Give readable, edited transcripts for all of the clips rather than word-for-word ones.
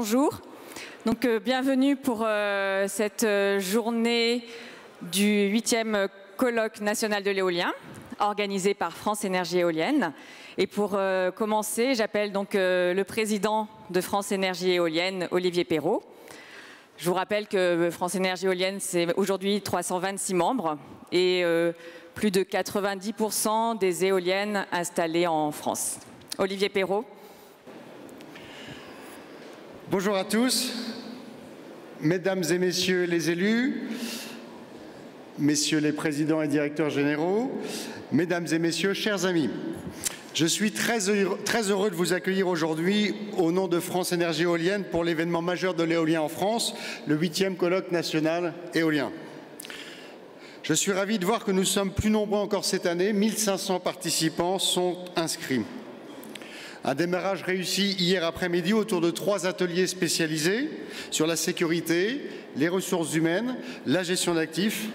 bonjour. Bienvenue pour cette journée du 8e colloque national de l'éolien, organisé par France Énergie Éolienne. Et pour commencer, j'appelle le président de France Énergie Éolienne, Olivier Perrault. Je vous rappelle que France Énergie Éolienne, c'est aujourd'hui 326 membres et plus de 90% des éoliennes installées en France. Olivier Perrault. Bonjour à tous, mesdames et messieurs les élus, messieurs les présidents et directeurs généraux, mesdames et messieurs, chers amis. Je suis très heureux de vous accueillir aujourd'hui au nom de France Énergie Éolienne pour l'événement majeur de l'éolien en France, le 8e colloque national éolien. Je suis ravi de voir que nous sommes plus nombreux encore cette année, 1500 participants sont inscrits. Un démarrage réussi hier après-midi autour de 3 ateliers spécialisés sur la sécurité, les ressources humaines, la gestion d'actifs.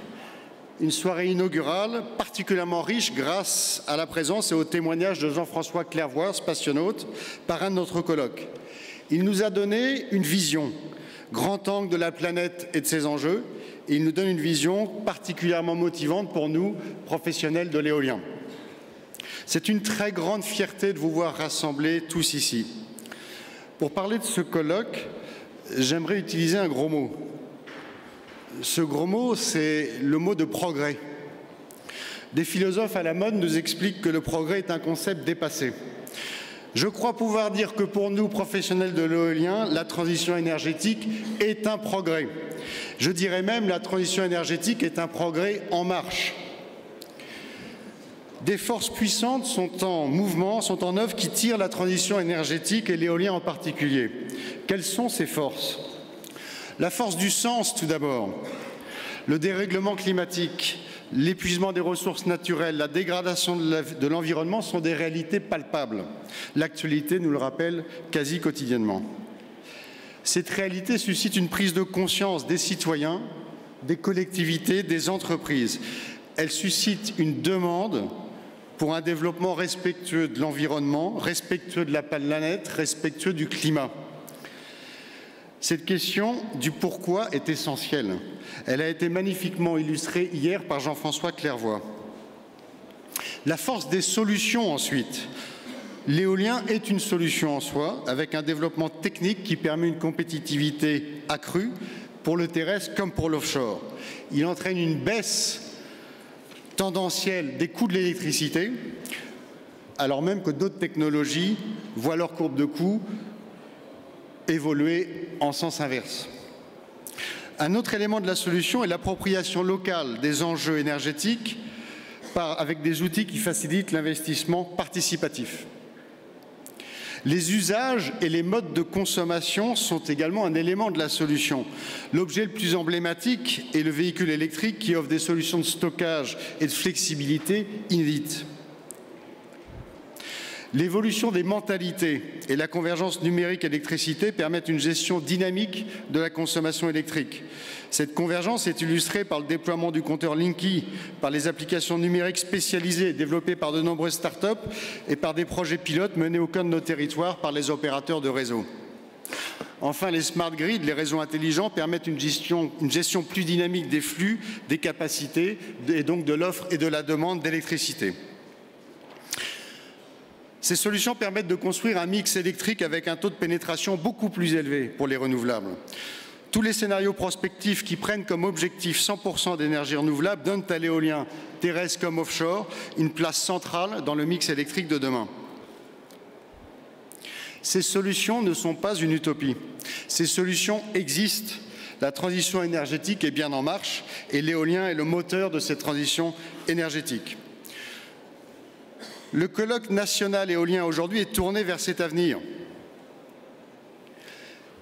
Une soirée inaugurale particulièrement riche grâce à la présence et au témoignage de Jean-François Clairvoy, spationaute, parrain de notre colloque. Il nous a donné une vision, grand angle de la planète et de ses enjeux, et il nous donne une vision particulièrement motivante pour nous, professionnels de l'éolien. C'est une très grande fierté de vous voir rassemblés tous ici. Pour parler de ce colloque, j'aimerais utiliser un gros mot. Ce gros mot, c'est le mot de progrès. Des philosophes à la mode nous expliquent que le progrès est un concept dépassé. Je crois pouvoir dire que pour nous, professionnels de l'éolien, la transition énergétique est un progrès. Je dirais même la transition énergétique est un progrès en marche. Des forces puissantes sont en mouvement, sont en œuvre qui tirent la transition énergétique et l'éolien en particulier. Quelles sont ces forces? La force du sens, tout d'abord. Le dérèglement climatique, l'épuisement des ressources naturelles, la dégradation de l'environnement sont des réalités palpables. L'actualité nous le rappelle quasi quotidiennement. Cette réalité suscite une prise de conscience des citoyens, des collectivités, des entreprises. Elle suscite une demande pour un développement respectueux de l'environnement, respectueux de la planète, respectueux du climat. Cette question du pourquoi est essentielle. Elle a été magnifiquement illustrée hier par Jean-François Clairvoy. La force des solutions ensuite. L'éolien est une solution en soi, avec un développement technique qui permet une compétitivité accrue pour le terrestre comme pour l'offshore. Il entraîne une baisse tendancielle des coûts de l'électricité, alors même que d'autres technologies voient leur courbe de coûts évoluer en sens inverse. Un autre élément de la solution est l'appropriation locale des enjeux énergétiques avec des outils qui facilitent l'investissement participatif. Les usages et les modes de consommation sont également un élément de la solution. L'objet le plus emblématique est le véhicule électrique qui offre des solutions de stockage et de flexibilité inédites. L'évolution des mentalités et la convergence numérique-électricité permettent une gestion dynamique de la consommation électrique. Cette convergence est illustrée par le déploiement du compteur Linky, par les applications numériques spécialisées développées par de nombreuses start-up et par des projets pilotes menés au cœur de nos territoires par les opérateurs de réseau. Enfin, les smart grids, les réseaux intelligents, permettent une gestion plus dynamique des flux, des capacités et donc de l'offre et de la demande d'électricité. Ces solutions permettent de construire un mix électrique avec un taux de pénétration beaucoup plus élevé pour les renouvelables. Tous les scénarios prospectifs qui prennent comme objectif 100% d'énergie renouvelable donnent à l'éolien, terrestre comme offshore, une place centrale dans le mix électrique de demain. Ces solutions ne sont pas une utopie. Ces solutions existent. La transition énergétique est bien en marche et l'éolien est le moteur de cette transition énergétique. Le colloque national éolien aujourd'hui est tourné vers cet avenir.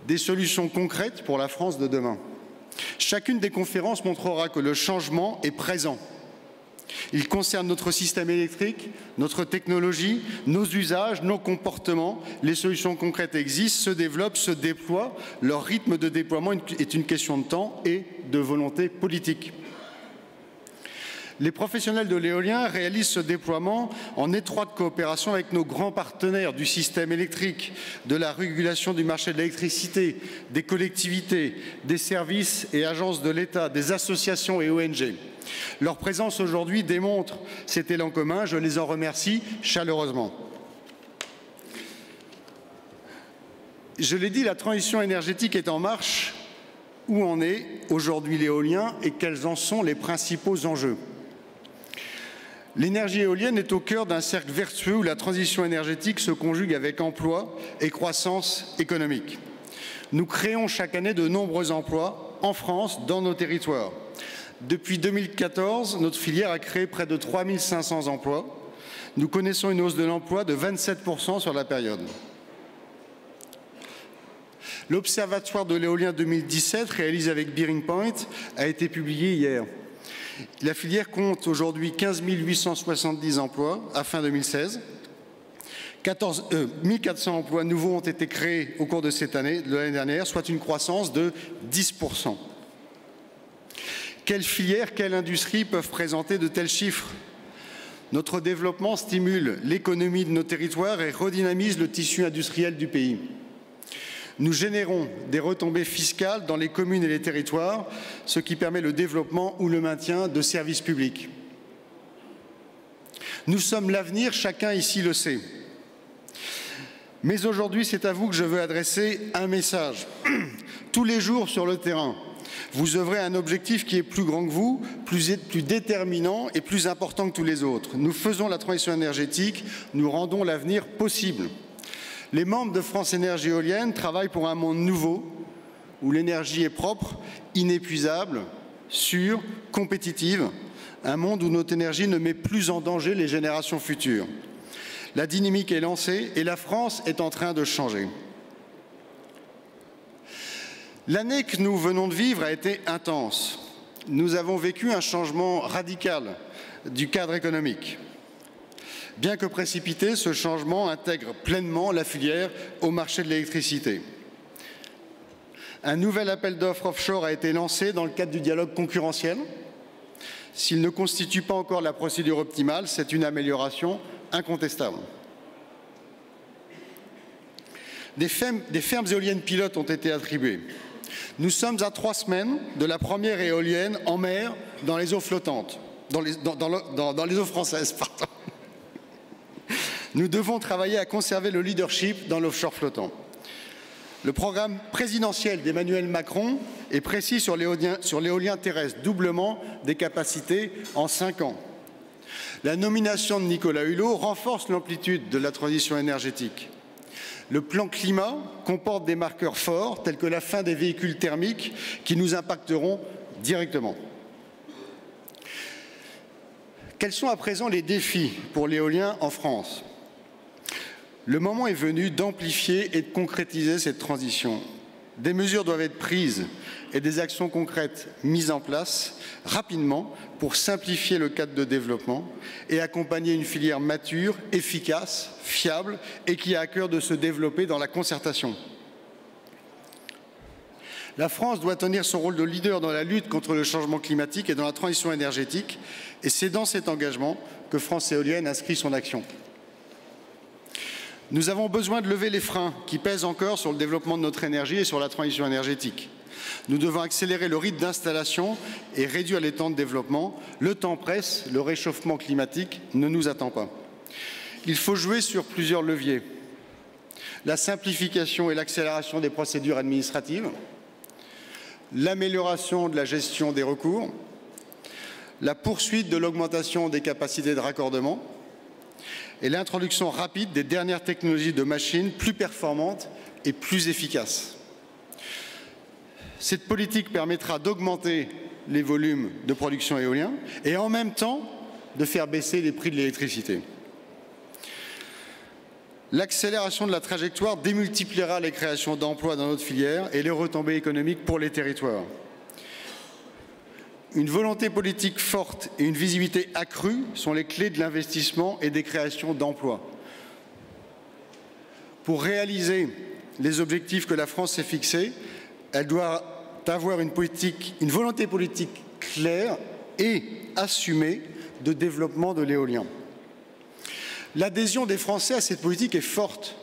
Des solutions concrètes pour la France de demain. Chacune des conférences montrera que le changement est présent. Il concerne notre système électrique, notre technologie, nos usages, nos comportements. Les solutions concrètes existent, se développent, se déploient. Leur rythme de déploiement est une question de temps et de volonté politique. Les professionnels de l'éolien réalisent ce déploiement en étroite coopération avec nos grands partenaires du système électrique, de la régulation du marché de l'électricité, des collectivités, des services et agences de l'État, des associations et ONG. Leur présence aujourd'hui démontre cet élan commun. Je les en remercie chaleureusement. Je l'ai dit, la transition énergétique est en marche. Où en est aujourd'hui l'éolien et quels en sont les principaux enjeux? L'énergie éolienne est au cœur d'un cercle vertueux où la transition énergétique se conjugue avec emploi et croissance économique. Nous créons chaque année de nombreux emplois en France, dans nos territoires. Depuis 2014, notre filière a créé près de 3 500 emplois. Nous connaissons une hausse de l'emploi de 27% sur la période. L'Observatoire de l'éolien 2017, réalisé avec Bearing Point, a été publié hier. La filière compte aujourd'hui 15 870 emplois à fin 2016. 1 400 emplois nouveaux ont été créés au cours de cette année, de l'année dernière, soit une croissance de 10%. Quelles filières, quelles industries peuvent présenter de tels chiffres? Notre développement stimule l'économie de nos territoires et redynamise le tissu industriel du pays. Nous générons des retombées fiscales dans les communes et les territoires, ce qui permet le développement ou le maintien de services publics. Nous sommes l'avenir, chacun ici le sait. Mais aujourd'hui, c'est à vous que je veux adresser un message. Tous les jours sur le terrain, vous œuvrez à un objectif qui est plus grand que vous, plus déterminant et plus important que tous les autres. Nous faisons la transition énergétique, nous rendons l'avenir possible. Les membres de France Énergie Éolienne travaillent pour un monde nouveau où l'énergie est propre, inépuisable, sûre, compétitive, un monde où notre énergie ne met plus en danger les générations futures. La dynamique est lancée et la France est en train de changer. L'année que nous venons de vivre a été intense. Nous avons vécu un changement radical du cadre économique. Bien que précipité, ce changement intègre pleinement la filière au marché de l'électricité. Un nouvel appel d'offres offshore a été lancé dans le cadre du dialogue concurrentiel. S'il ne constitue pas encore la procédure optimale, c'est une amélioration incontestable. Des fermes éoliennes pilotes ont été attribuées. Nous sommes à 3 semaines de la première éolienne en mer dans les eaux flottantes, dans les eaux françaises, pardon. Nous devons travailler à conserver le leadership dans l'offshore flottant. Le programme présidentiel d'Emmanuel Macron est précis sur l'éolien terrestre, doublement des capacités en 5 ans. La nomination de Nicolas Hulot renforce l'amplitude de la transition énergétique. Le plan climat comporte des marqueurs forts, tels que la fin des véhicules thermiques, qui nous impacteront directement. Quels sont à présent les défis pour l'éolien en France ? Le moment est venu d'amplifier et de concrétiser cette transition. Des mesures doivent être prises et des actions concrètes mises en place rapidement pour simplifier le cadre de développement et accompagner une filière mature, efficace, fiable et qui a à cœur de se développer dans la concertation. La France doit tenir son rôle de leader dans la lutte contre le changement climatique et dans la transition énergétique, et c'est dans cet engagement que France Éolienne inscrit son action. Nous avons besoin de lever les freins qui pèsent encore sur le développement de notre énergie et sur la transition énergétique. Nous devons accélérer le rythme d'installation et réduire les temps de développement. Le temps presse, le réchauffement climatique ne nous attend pas. Il faut jouer sur plusieurs leviers. La simplification et l'accélération des procédures administratives, l'amélioration de la gestion des recours, la poursuite de l'augmentation des capacités de raccordement et l'introduction rapide des dernières technologies de machines plus performantes et plus efficaces. Cette politique permettra d'augmenter les volumes de production éolien et en même temps de faire baisser les prix de l'électricité. L'accélération de la trajectoire démultipliera les créations d'emplois dans notre filière et les retombées économiques pour les territoires. Une volonté politique forte et une visibilité accrue sont les clés de l'investissement et des créations d'emplois. Pour réaliser les objectifs que la France s'est fixés, elle doit avoir une volonté politique claire et assumée de développement de l'éolien. L'adhésion des Français à cette politique est forte.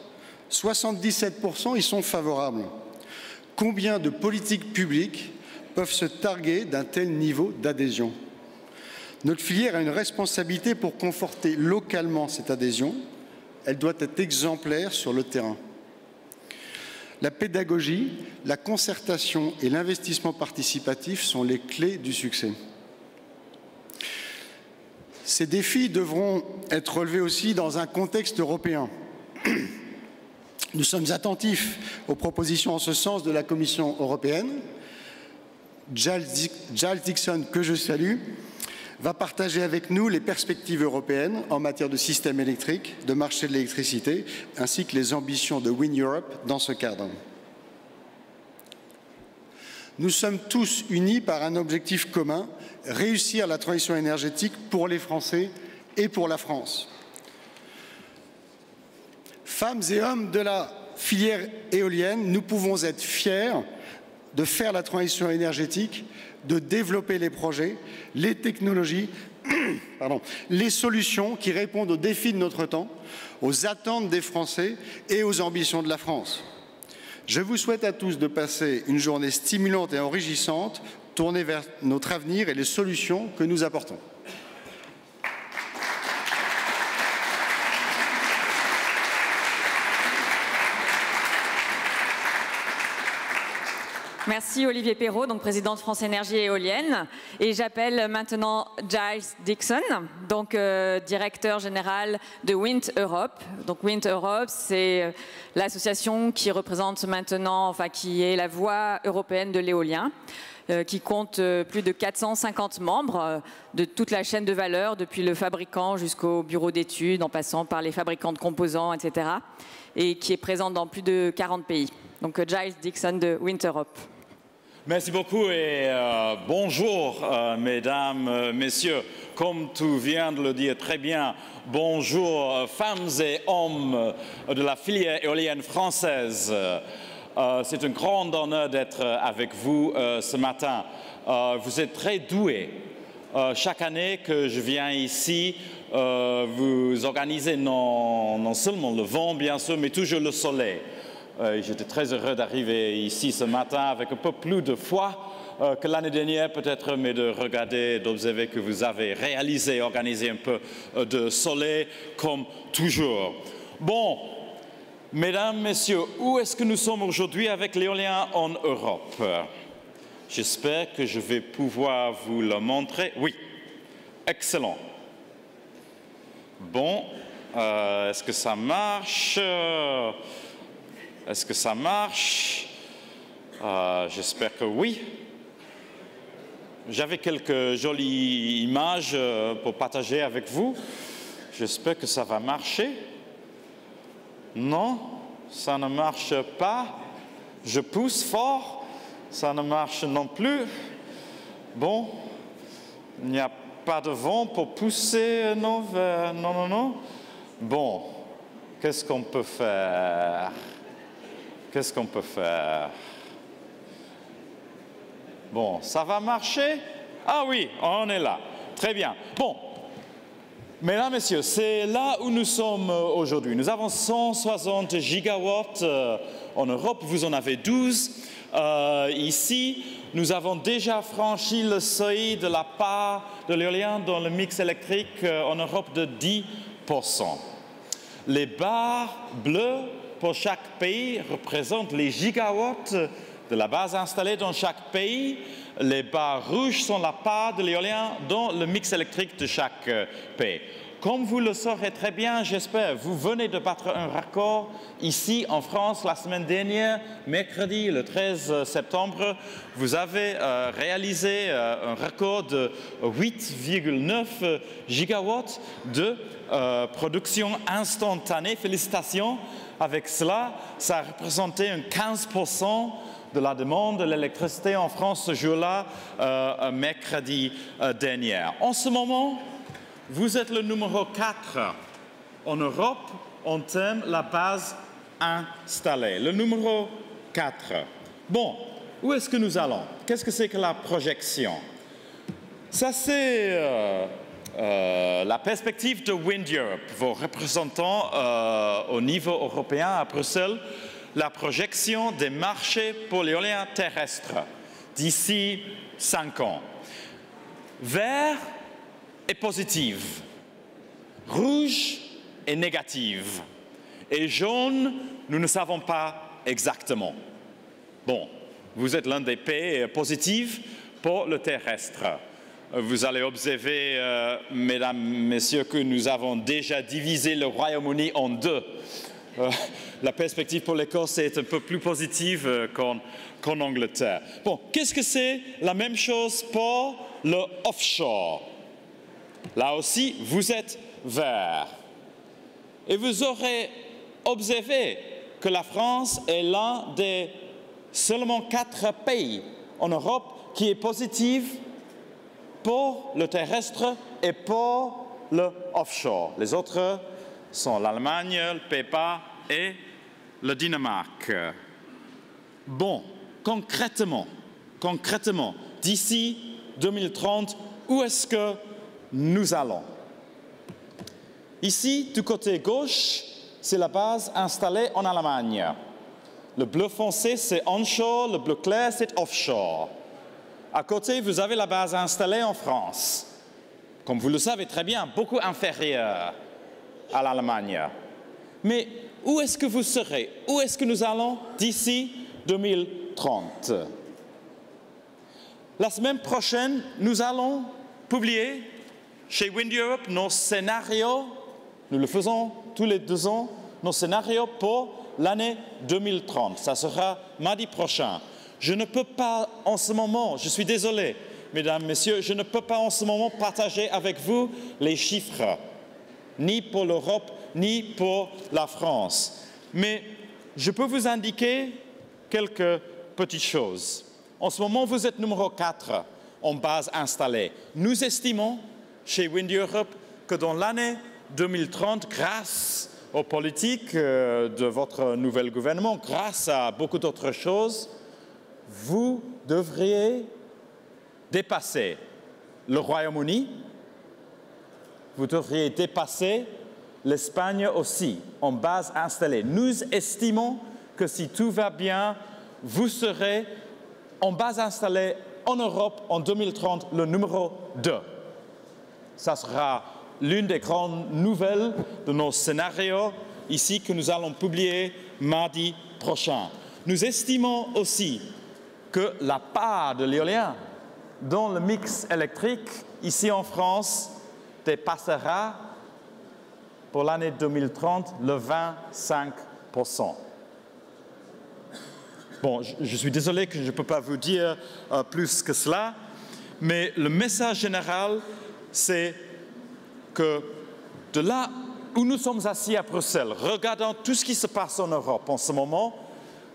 77% y sont favorables. Combien de politiques publiques peuvent se targuer d'un tel niveau d'adhésion? Notre filière a une responsabilité pour conforter localement cette adhésion. Elle doit être exemplaire sur le terrain. La pédagogie, la concertation et l'investissement participatif sont les clés du succès. Ces défis devront être relevés aussi dans un contexte européen. Nous sommes attentifs aux propositions en ce sens de la Commission européenne. Giles Dickson, que je salue, va partager avec nous les perspectives européennes en matière de système électrique, de marché de l'électricité, ainsi que les ambitions de Win Europe dans ce cadre. Nous sommes tous unis par un objectif commun, réussir la transition énergétique pour les Français et pour la France. Femmes et hommes de la filière éolienne, nous pouvons être fiers de faire la transition énergétique, de développer les projets, les technologies, les solutions qui répondent aux défis de notre temps, aux attentes des Français et aux ambitions de la France. Je vous souhaite à tous de passer une journée stimulante et enrichissante, tournée vers notre avenir et les solutions que nous apportons. Merci Olivier Perrault, donc président de France Énergie Éolienne. Et j'appelle maintenant Giles Dickson, donc directeur général de Wind Europe. Donc Wind Europe, c'est l'association qui représente maintenant, enfin qui est la voix européenne de l'éolien, qui compte plus de 450 membres de toute la chaîne de valeur, depuis le fabricant jusqu'au bureau d'études, en passant par les fabricants de composants, etc. Et qui est présente dans plus de 40 pays. Donc Giles Dickson de Wind Europe. Merci beaucoup et bonjour mesdames, messieurs. Comme tu viens de le dire très bien, bonjour femmes et hommes de la filière éolienne française. C'est un grand honneur d'être avec vous ce matin. Vous êtes très doués. Chaque année que je viens ici, vous organisez non seulement le vent bien sûr, mais toujours le soleil. J'étais très heureux d'arriver ici ce matin avec un peu plus de foi que l'année dernière peut-être, mais de regarder, d'observer que vous avez réalisé, organisé un peu de soleil comme toujours. Bon, mesdames, messieurs, où est-ce que nous sommes aujourd'hui avec l'éolien en Europe? J'espère que je vais pouvoir vous le montrer. Oui, excellent. Bon, est-ce que ça marche? Est-ce que ça marche? J'espère que oui. J'avais quelques jolies images pour partager avec vous. J'espère que ça va marcher. Non, ça ne marche pas. Je pousse fort. Ça ne marche non plus. Bon, il n'y a pas de vent pour pousser. Non, non. Bon, qu'est-ce qu'on peut faire? Qu'est-ce qu'on peut faire? Bon, ça va marcher? Ah oui, on est là. Très bien. Bon, mesdames, messieurs, c'est là où nous sommes aujourd'hui. Nous avons 160 gigawatts en Europe. Vous en avez 12. Ici, nous avons déjà franchi le seuil de la part de l'éolien dans le mix électrique en Europe de 10%. Les barres bleues pour chaque pays représentent les gigawatts de la base installée dans chaque pays. Les barres rouges sont la part de l'éolien dans le mix électrique de chaque pays. Comme vous le saurez très bien, j'espère, vous venez de battre un record ici en France la semaine dernière, mercredi le 13 septembre. Vous avez réalisé un record de 8,9 gigawatts de production instantanée. Félicitations. Avec cela, ça a représenté un 15% de la demande de l'électricité en France ce jour-là, mercredi dernier. En ce moment, vous êtes le numéro 4 en Europe en termes de la base installée. Le numéro 4. Bon, où est-ce que nous allons? Qu'est-ce que c'est que la projection? Ça, c'est la perspective de Wind Europe, vos représentants au niveau européen à Bruxelles, la projection des marchés pour l'éolien terrestre d'ici 5 ans. Vert est positive, rouge est négative, et jaune, nous ne savons pas exactement. Bon, vous êtes l'un des pays positifs pour le terrestre. Vous allez observer, mesdames, messieurs, que nous avons déjà divisé le Royaume-Uni en deux. La perspective pour l'Écosse est un peu plus positive qu'en Angleterre. Bon, qu'est-ce que c'est? La même chose pour le offshore. Là aussi, vous êtes vert. Et vous aurez observé que la France est l'un des seulement 4 pays en Europe qui est positif pour le terrestre et pour le offshore. Les autres sont l'Allemagne, le Pays-Bas et le Danemark. Bon, concrètement, d'ici 2030, où est-ce que nous allons? Ici, du côté gauche, c'est la base installée en Allemagne. Le bleu foncé, c'est onshore, le bleu clair, c'est offshore. À côté, vous avez la base installée en France. Comme vous le savez très bien, beaucoup inférieure à l'Allemagne. Mais où est-ce que vous serez? Où est-ce que nous allons d'ici 2030? La semaine prochaine, nous allons publier chez Wind Europe nos scénarios. Nous le faisons tous les 2 ans, nos scénarios pour l'année 2030. Ça sera mardi prochain. Je ne peux pas en ce moment, je suis désolé, mesdames, messieurs, je ne peux pas en ce moment partager avec vous les chiffres, ni pour l'Europe, ni pour la France. Mais je peux vous indiquer quelques petites choses. En ce moment, vous êtes numéro 4 en base installée. Nous estimons, chez Wind Europe, que dans l'année 2030, grâce aux politiques de votre nouvel gouvernement, grâce à beaucoup d'autres choses, vous devriez dépasser le Royaume-Uni, vous devriez dépasser l'Espagne aussi, en base installée. Nous estimons que si tout va bien, vous serez en base installée en Europe en 2030 le numéro 2. Ça sera l'une des grandes nouvelles de nos scénarios ici que nous allons publier mardi prochain. Nous estimons aussi que la part de l'éolien dans le mix électrique ici en France dépassera pour l'année 2030 le 25%. Bon, je suis désolé que je ne peux pas vous dire plus que cela, mais le message général, c'est que de là où nous sommes assis à Bruxelles, regardant tout ce qui se passe en Europe en ce moment,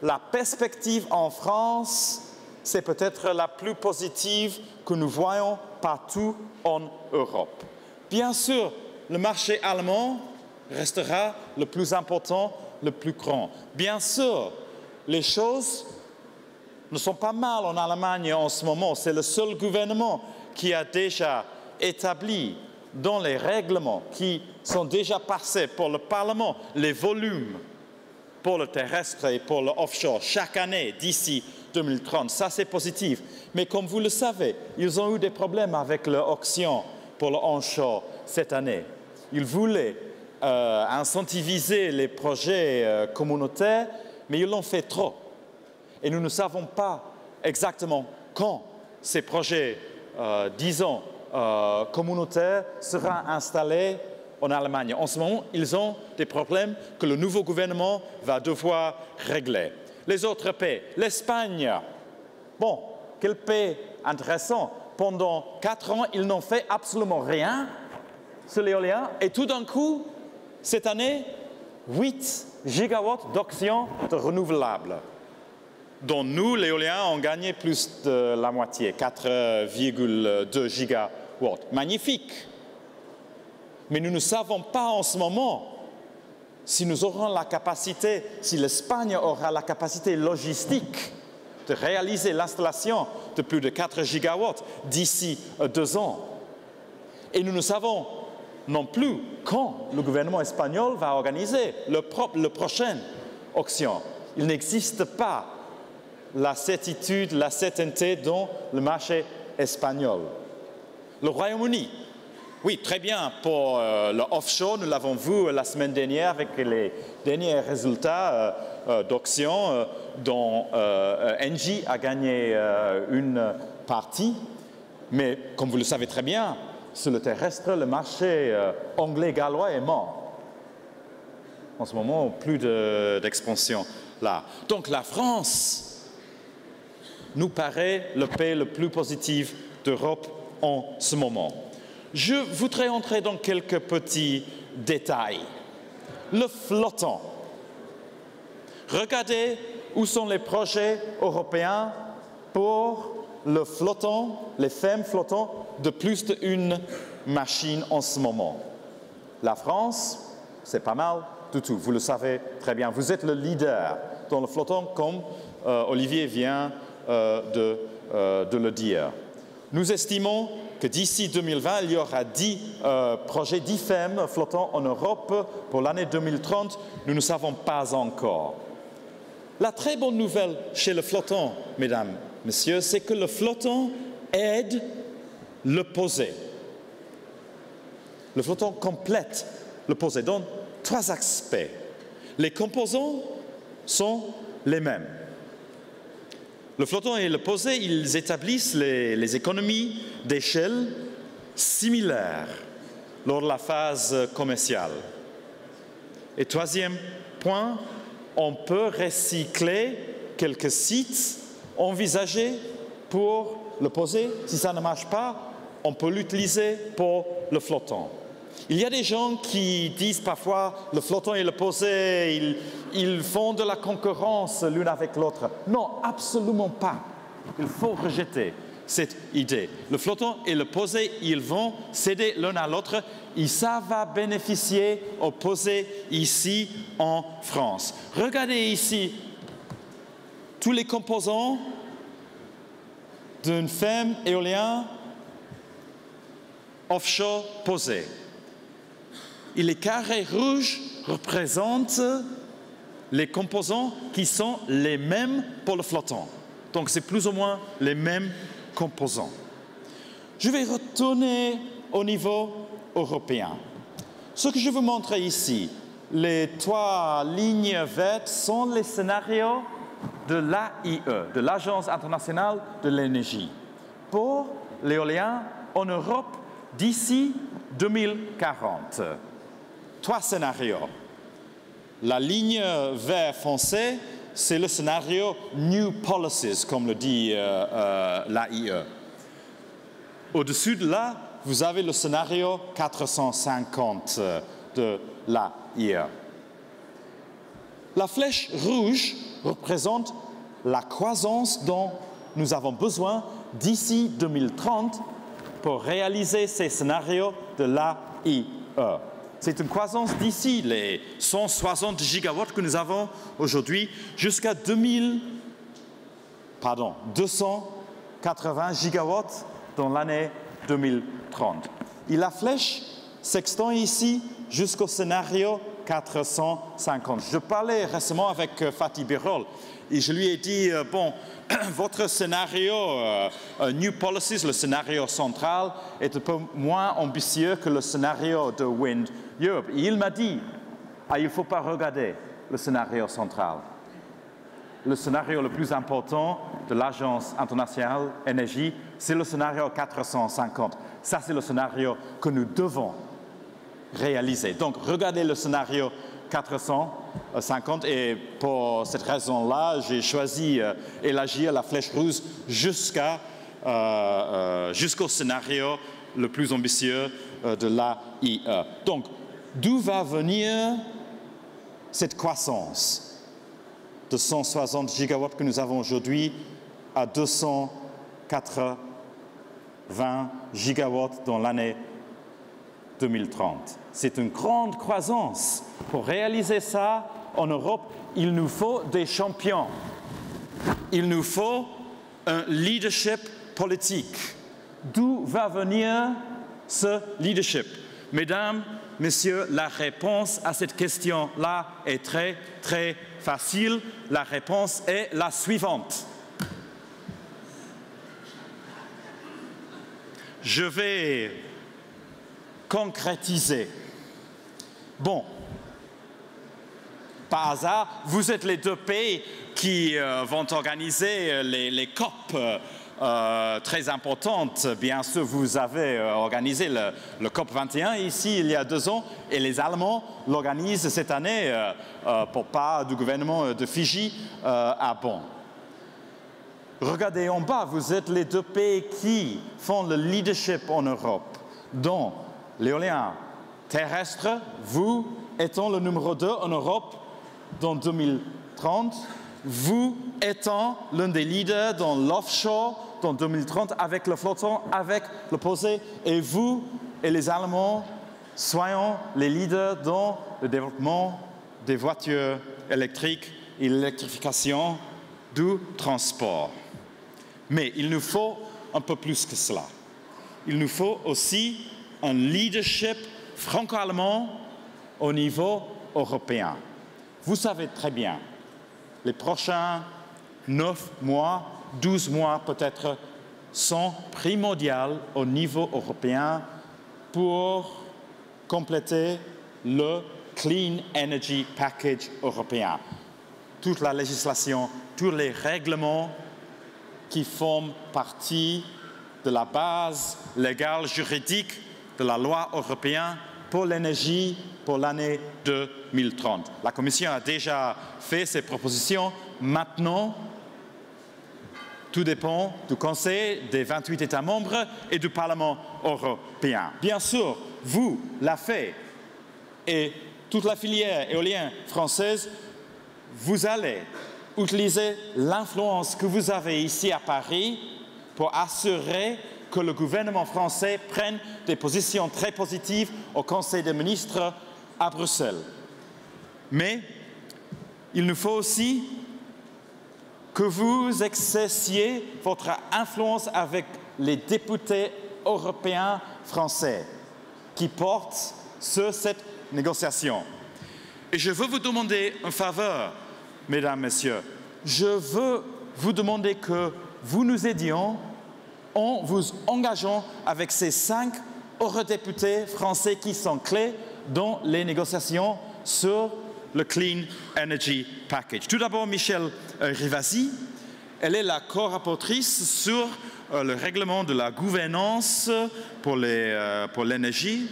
la perspective en France, c'est peut-être la plus positive que nous voyons partout en Europe. Bien sûr, le marché allemand restera le plus important, le plus grand. Bien sûr, les choses ne sont pas mal en Allemagne en ce moment. C'est le seul gouvernement qui a déjà établi dans les règlements qui sont déjà passés pour le Parlement les volumes pour le terrestre et pour le offshore chaque année d'ici 2030. Ça, c'est positif. Mais comme vous le savez, ils ont eu des problèmes avec l'auction pour le onshore cette année. Ils voulaient incentiviser les projets communautaires, mais ils l'ont fait trop. Et nous ne savons pas exactement quand ces projets, disons, communautaires seront installés en Allemagne. En ce moment, ils ont des problèmes que le nouveau gouvernement va devoir régler. Les autres pays, l'Espagne, bon, quel pays intéressant. Pendant 4 ans, ils n'ont fait absolument rien sur l'éolien. Et tout d'un coup, cette année, 8 gigawatts d'auction de renouvelables, dont nous, l'éolien, ont gagné plus de la moitié, 4,2 gigawatts. Magnifique. Mais nous ne savons pas en ce moment si nous aurons la capacité, si l'Espagne aura la capacité logistique de réaliser l'installation de plus de 4 gigawatts d'ici 2 ans. Et nous ne savons non plus quand le gouvernement espagnol va organiser le prochain auction. Il n'existe pas la certitude, la certainté dans le marché espagnol. Le Royaume-Uni, oui, très bien pour le offshore, nous l'avons vu la semaine dernière avec les derniers résultats d'auction dont Engie a gagné une partie. Mais comme vous le savez très bien, sur le terrestre, le marché anglais-gallois est mort. En ce moment, plus d'expansion là. Donc la France nous paraît le pays le plus positif d'Europe en ce moment. Je voudrais entrer dans quelques petits détails. Le flottant. Regardez où sont les projets européens pour le flottant, les fermes flottants de plus d'une machine en ce moment. La France, c'est pas mal du tout, vous le savez très bien. Vous êtes le leader dans le flottant, comme Olivier vient de le dire. Nous estimons que d'ici 2020, il y aura 10 projets, 10 fermes flottants en Europe. Pour l'année 2030, nous ne savons pas encore. La très bonne nouvelle chez le flottant, mesdames, messieurs, c'est que le flottant aide le posé. Le flottant complète le posé dans 3 aspects. Les composants sont les mêmes. Le flottant et le posé, ils établissent les économies d'échelle similaires lors de la phase commerciale. Et troisième point, on peut recycler quelques sites envisagés pour le posé. Si ça ne marche pas, on peut l'utiliser pour le flottant. Il y a des gens qui disent parfois le flottant et le posé, ils font de la concurrence l'une avec l'autre. Non, absolument pas. Il faut rejeter cette idée. Le flottant et le posé, ils vont s'aider l'un à l'autre et ça va bénéficier au posé ici en France. Regardez ici tous les composants d'une ferme éolienne offshore posée. Et les carrés rouges représentent les composants qui sont les mêmes pour le flottant. Donc c'est plus ou moins les mêmes composants. Je vais retourner au niveau européen. Ce que je vous montre ici, les 3 lignes vertes sont les scénarios de l'AIE, de l'Agence internationale de l'énergie, pour l'éolien en Europe d'ici 2040. 3 scénarios. La ligne vert foncé, c'est le scénario New Policies, comme le dit l'AIE. Au-dessus de là, vous avez le scénario 450 de l'AIE. La flèche rouge représente la croissance dont nous avons besoin d'ici 2030 pour réaliser ces scénarios de l'AIE. C'est une croissance d'ici les 160 gigawatts que nous avons aujourd'hui jusqu'à 280 gigawatts dans l'année 2030. Et la flèche s'extend ici jusqu'au scénario 450. Je parlais récemment avec Fatih Birol et je lui ai dit, bon, votre scénario New Policies, le scénario central, est un peu moins ambitieux que le scénario de Wind Europe. Et il m'a dit, il ne faut pas regarder le scénario central. Le scénario le plus important de l'Agence internationale d'énergie, c'est le scénario 450. Ça, c'est le scénario que nous devons réaliser. Donc, regardez le scénario 450 et pour cette raison-là, j'ai choisi élargir la flèche rouge jusqu'au scénario le plus ambitieux de l'AIE. Donc, d'où va venir cette croissance de 160 gigawatts que nous avons aujourd'hui à 280 gigawatts dans l'année 2030. C'est une grande croissance. Pour réaliser ça en Europe, il nous faut des champions. il nous faut un leadership politique. D'où va venir ce leadership? Mesdames, Messieurs, la réponse à cette question-là est très, très facile. La réponse est la suivante. Je vais concrétiser. Bon, par hasard, vous êtes les deux pays qui vont organiser les COP très importantes. Bien sûr, vous avez organisé le COP 21 ici il y a 2 ans et les Allemands l'organisent cette année pour part du gouvernement de Fidji à Bonn. Regardez en bas, vous êtes les deux pays qui font le leadership en Europe dans l'éolien terrestre, vous étant le numéro 2 en Europe dans 2030, vous étant l'un des leaders dans l'offshore dans 2030 avec le flottant, avec le posé, et vous et les Allemands soyons les leaders dans le développement des voitures électriques et l'électrification du transport. Mais il nous faut un peu plus que cela. Il nous faut aussi un leadership franco-allemand au niveau européen. Vous savez très bien, les prochains 9 mois, 12 mois peut-être, sont primordiaux au niveau européen pour compléter le Clean Energy Package européen. Toute la législation, tous les règlements qui forment partie de la base légale juridique de la loi européenne pour l'énergie pour l'année 2030. La Commission a déjà fait ses propositions. Maintenant, tout dépend du Conseil des 28 États membres et du Parlement européen. Bien sûr, vous l'avez fait et toute la filière éolienne française, vous allez utiliser l'influence que vous avez ici à Paris pour assurer que le gouvernement français prenne des positions très positives au Conseil des ministres à Bruxelles. Mais il nous faut aussi que vous exerciez votre influence avec les députés européens français qui portent sur cette négociation. Et je veux vous demander une faveur, Mesdames, Messieurs. Je veux vous demander que vous nous aidions en vous engageant avec ces 5 eurodéputés français qui sont clés dans les négociations sur le Clean Energy Package. Tout d'abord, Michèle Rivasi, elle est la co-rapportrice sur le règlement de la gouvernance pour l'énergie.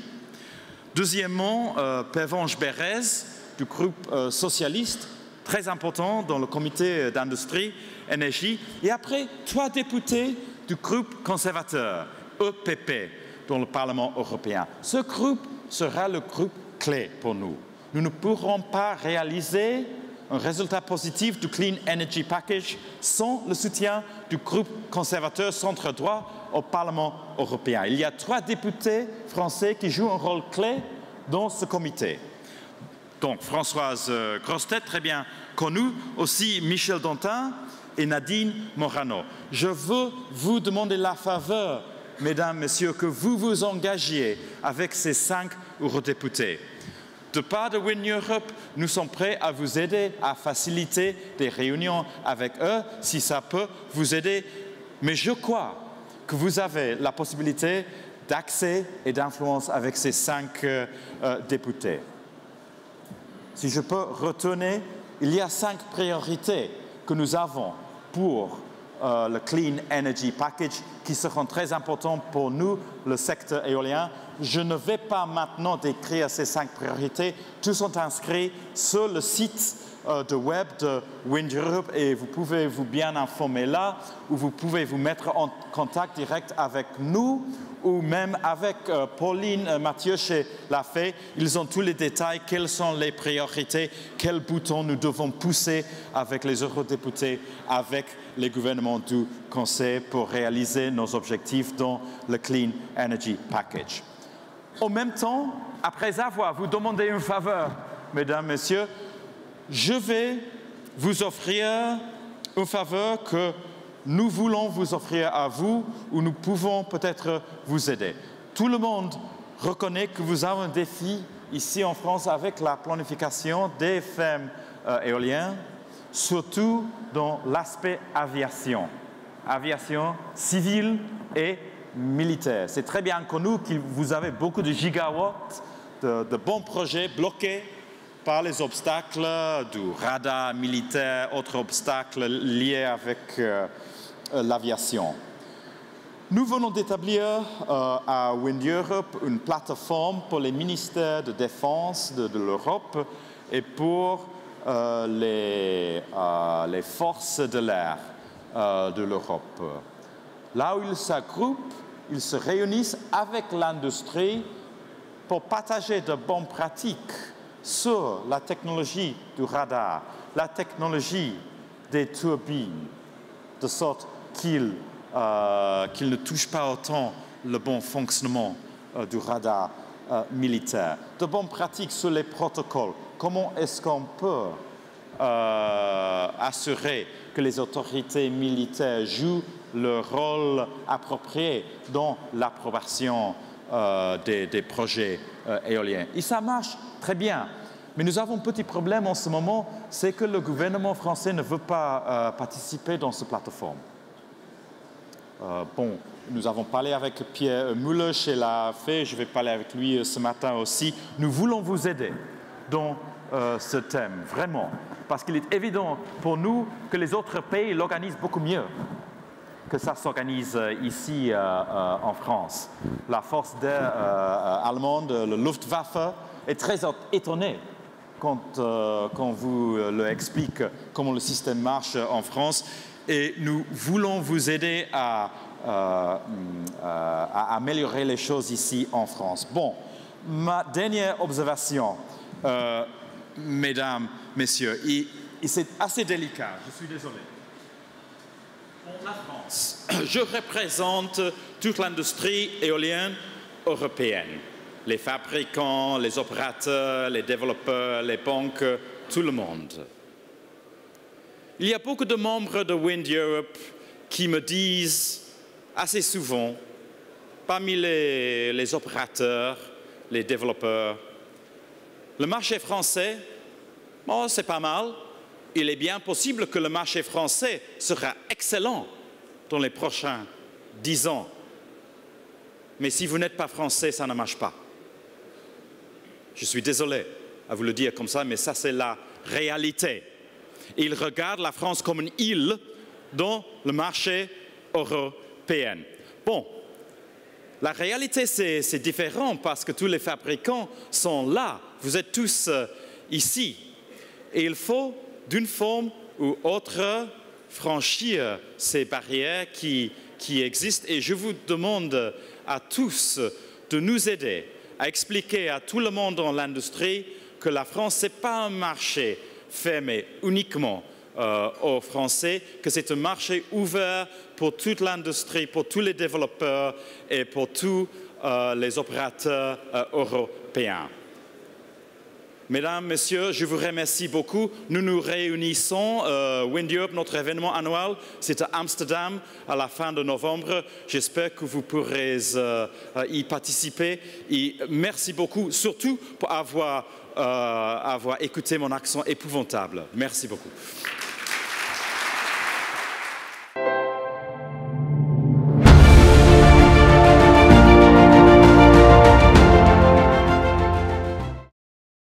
Deuxièmement, Pervenche Berès du groupe socialiste, très important dans le comité d'industrie, énergie. Et après, 3 députés du groupe conservateur, EPP, dans le Parlement européen. Ce groupe sera le groupe clé pour nous. Nous ne pourrons pas réaliser un résultat positif du Clean Energy Package sans le soutien du groupe conservateur centre-droit au Parlement européen. Il y a 3 députés français qui jouent un rôle clé dans ce comité. Donc Françoise Grossetête, très bien connue, aussi Michel Dantin et Nadine Morano. Je veux vous demander la faveur, Mesdames, Messieurs, que vous vous engagiez avec ces 5 eurodéputés. De part de Wind Europe, nous sommes prêts à vous aider à faciliter des réunions avec eux, si ça peut vous aider. Mais je crois que vous avez la possibilité d'accès et d'influence avec ces 5 députés. Si je peux retourner, il y a 5 priorités que nous avons pour le Clean Energy Package qui seront très importants pour nous, le secteur éolien. Je ne vais pas maintenant décrire ces 5 priorités. Tous sont inscrits sur le site de web de Wind Europe et vous pouvez vous bien informer là, ou vous pouvez vous mettre en contact direct avec nous ou même avec Pauline Mathieu chez Lafay. Ils ont tous les détails, quelles sont les priorités, quels boutons nous devons pousser avec les eurodéputés, avec les gouvernements du Conseil pour réaliser nos objectifs dans le Clean Energy Package. En même temps, après avoir vous demandé une faveur, Mesdames, Messieurs, je vais vous offrir une faveur que nous voulons vous offrir à vous, ou nous pouvons peut-être vous aider. Tout le monde reconnaît que vous avez un défi ici en France avec la planification des fermes éoliennes, surtout dans l'aspect aviation civile et militaire. C'est très bien connu que vous avez beaucoup de gigawatts de bons projets bloqués par les obstacles du radar militaire, autres obstacles liés avec l'aviation. Nous venons d'établir à Wind Europe une plateforme pour les ministères de défense de l'Europe et pour les forces de l'air de l'Europe. Là où ils s'agroupent, ils se réunissent avec l'industrie pour partager de bonnes pratiques sur la technologie du radar, la technologie des turbines, de sorte qu'ils ne touchent pas autant le bon fonctionnement du radar militaire. De bonnes pratiques sur les protocoles. Comment est-ce qu'on peut assurer que les autorités militaires jouent leur rôle approprié dans l'approbation des projets éoliens. Et ça marche très bien. Mais nous avons un petit problème en ce moment, c'est que le gouvernement français ne veut pas participer dans cette plateforme. Nous avons parlé avec Pierre Müller chez la FE, je vais parler avec lui ce matin aussi. Nous voulons vous aider dans ce thème, vraiment, parce qu'il est évident pour nous que les autres pays l'organisent beaucoup mieux que ça s'organise ici en France. La force d'air allemande, le Luftwaffe, est très étonnée quand vous leur expliquez comment le système marche en France. Et nous voulons vous aider à améliorer les choses ici en France. Bon, ma dernière observation, mesdames, messieurs, et c'est assez délicat, je suis désolé. En la France, je représente toute l'industrie éolienne européenne. Les fabricants, les opérateurs, les développeurs, les banques, tout le monde. Il y a beaucoup de membres de Wind Europe qui me disent assez souvent, parmi les opérateurs, les développeurs, le marché français, bon, c'est pas mal. Il est bien possible que le marché français sera excellent dans les prochains 10 ans. Mais si vous n'êtes pas français, ça ne marche pas. Je suis désolé à vous le dire comme ça, mais ça, c'est la réalité. Ils regardent la France comme une île dans le marché européen. Bon, la réalité, c'est différent parce que tous les fabricants sont là. Vous êtes tous ici. Et il faut, d'une forme ou autre, franchir ces barrières qui existent. Et je vous demande à tous de nous aider à expliquer à tout le monde dans l'industrie que la France, ce n'est pas un marché fermé uniquement aux Français, que c'est un marché ouvert pour toute l'industrie, pour tous les développeurs et pour tous les opérateurs européens. Mesdames, Messieurs, je vous remercie beaucoup. Nous nous réunissons, Wind Europe, notre événement annuel, c'est à Amsterdam à la fin de novembre. J'espère que vous pourrez y participer. Et merci beaucoup, surtout pour avoir écouté mon accent épouvantable. Merci beaucoup.